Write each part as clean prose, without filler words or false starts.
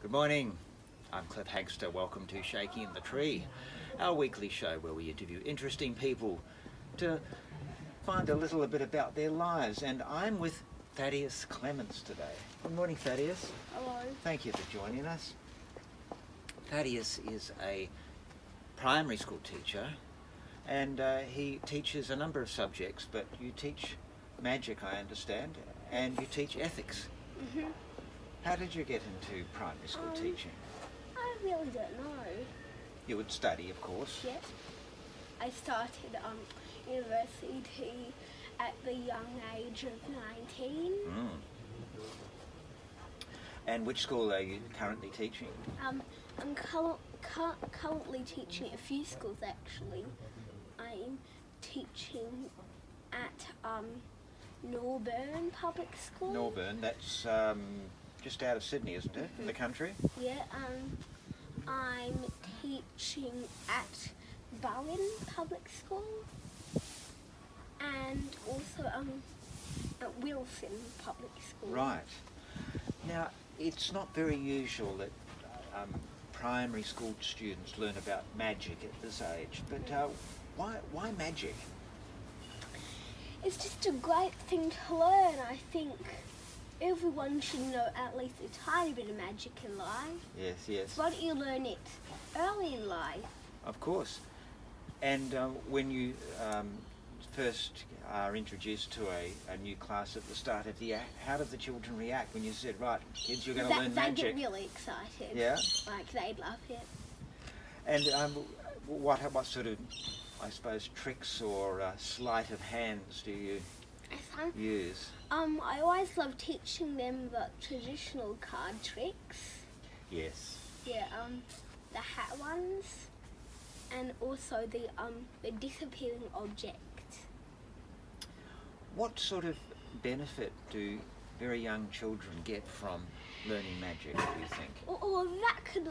Good morning. I'm Cliff Hagster. Welcome to Shaking the Tree, our weekly show where we interview interesting people to find a little bit about their lives. And I'm with Thatias Clemence today. Good morning, Thatias. Hello. Thank you for joining us. Thatias is a primary school teacher, and he teaches a number of subjects, but you teach magic, I understand, and you teach ethics. Mm-hmm. How did you get into primary school teaching? I really don't know. You would study, of course. Yet. I started university at the young age of 19. And which school are you currently teaching? I'm currently teaching at a few schools actually. I'm teaching at Norburn Public School. Norburn, that's just out of Sydney, isn't it? In the country? Yeah, I'm teaching at Bowen Public School and also at Wilson Public School. Right. Now, it's not very usual that primary school students learn about magic at this age, but why magic? It's just a great thing to learn. I think everyone should know at least a tiny bit of magic in life. Yes, yes. Why don't you learn it early in life? Of course. And when you first are introduced to a new class at the start of the year, how did the children react when you said, right, kids, you're going to learn magic? They get really excited. Yeah? Like, they'd love it. And what sort of, I suppose, tricks or sleight of hands do you use? I always love teaching them the traditional card tricks. Yes. Yeah, the hat ones, and also the disappearing object. What sort of benefit do very young children get from learning magic, do you think? Or that could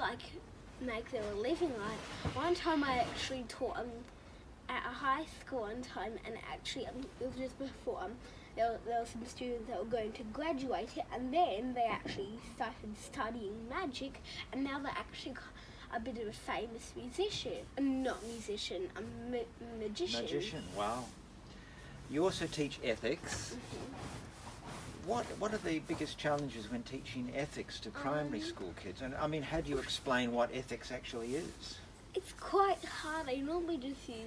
make them a living. Like one time I actually taught at a high school one time, and actually it was just before there were some students that were going to graduate it, and then they actually started studying magic, and now they're actually a bit of a famous musician. Not musician, a magician. Magician, wow. You also teach ethics. Mm-hmm. What are the biggest challenges when teaching ethics to primary school kids? And I mean, how do you explain what ethics actually is? It's quite hard. I normally just use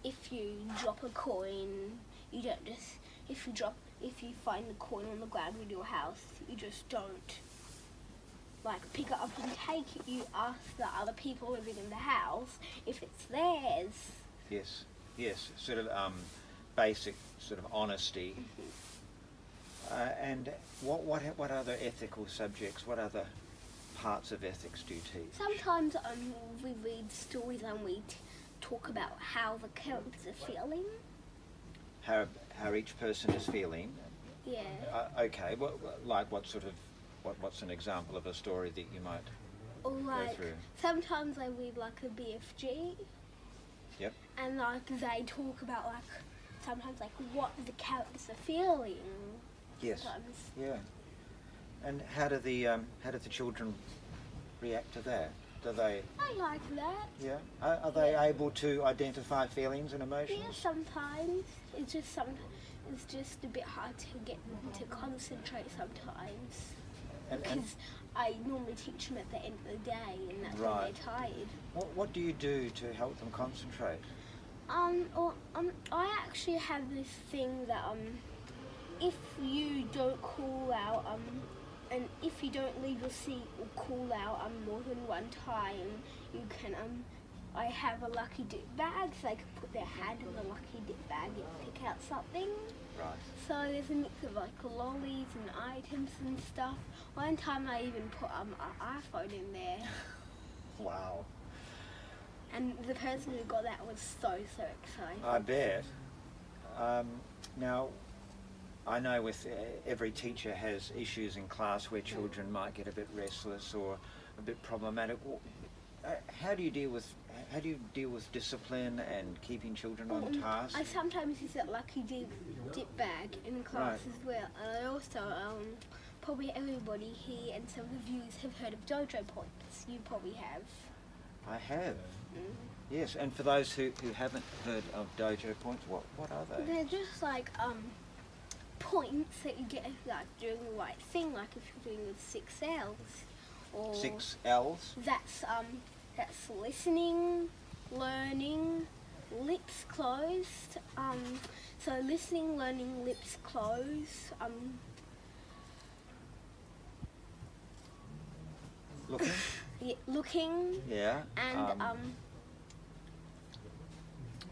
if you drop a coin, you don't just, if you find the coin on the ground in your house, you just don't pick it up and take it. You ask the other people living in the house if it's theirs. Yes, yes, sort of basic sort of honesty. Mm-hmm. And what other ethical subjects, what other parts of ethics do you teach? Sometimes we read stories and we talk about how the characters are feeling. How each person is feeling. Yeah. Okay. What's an example of a story that you might Or go through? sometimes I read a BFG. Yep. And they talk about sometimes what the characters are feeling. Yes. Sometimes. Yeah. And how do the children react to that? Do they? I like that. Yeah. Are they able to identify feelings and emotions? Yeah, sometimes it's just a bit hard to get them to concentrate sometimes. Because I normally teach them at the end of the day, and that's when they're tired. What do you do to help them concentrate? I actually have this thing that if you don't call out and if you don't leave your seat or call out more than one time, you can I have a lucky dip bag, so they can put their hand in the lucky dip bag and pick out something. Right. So there's a mix of lollies and items and stuff. One time I even put an iPhone in there. Wow. And the person who got that was so excited. I bet. Now, I know with every teacher has issues in class where children might get a bit restless or a bit problematic. How do you deal with discipline and keeping children on task? I sometimes use that lucky dip bag in class as well, and I also probably everybody here and some of the viewers have heard of dojo points. You probably have. I have. Mm. Yes, and for those who haven't heard of dojo points, what are they? They're just like points that you get if you're like doing the right thing, like if you're doing the 6 L's. Or 6 L's? That's listening, learning, lips closed. So listening, learning, lips closed. Looking? Yeah, looking Yeah. and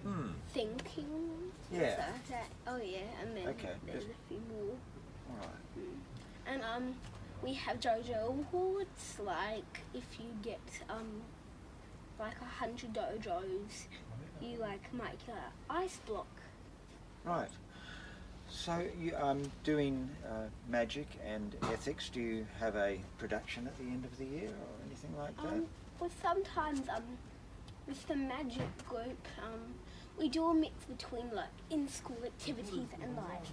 Hmm. thinking. Yeah. So that, oh yeah, and then Okay, there's just- a few more. Alright. And we have JoJo awards. Like if you get like 100 dojos, you like make a ice block. Right. So you doing magic and ethics. Do you have a production at the end of the year or anything like that? Well, sometimes with the magic group, we do a mix between like in-school activities and like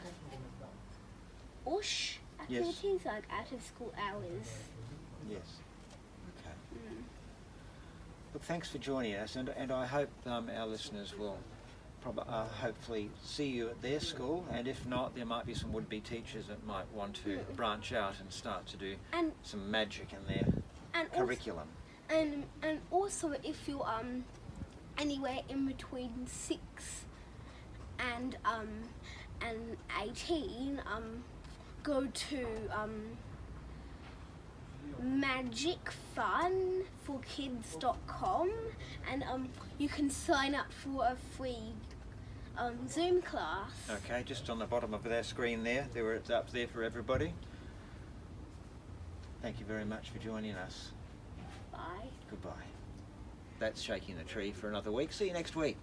OSH activities, like out-of-school hours. Yes. Okay. Look, thanks for joining us, and I hope our listeners will hopefully see you at their school, and if not, there might be some would-be teachers that might want to branch out and start to do And some magic in their curriculum. And also, if you're anywhere in between 6 and 18, go to magicfunforkids.com and you can sign up for a free Zoom class. Okay, just on the bottom of their screen there, it's up there for everybody. Thank you very much for joining us. Bye. Goodbye. That's Shaking the Tree for another week. See you next week.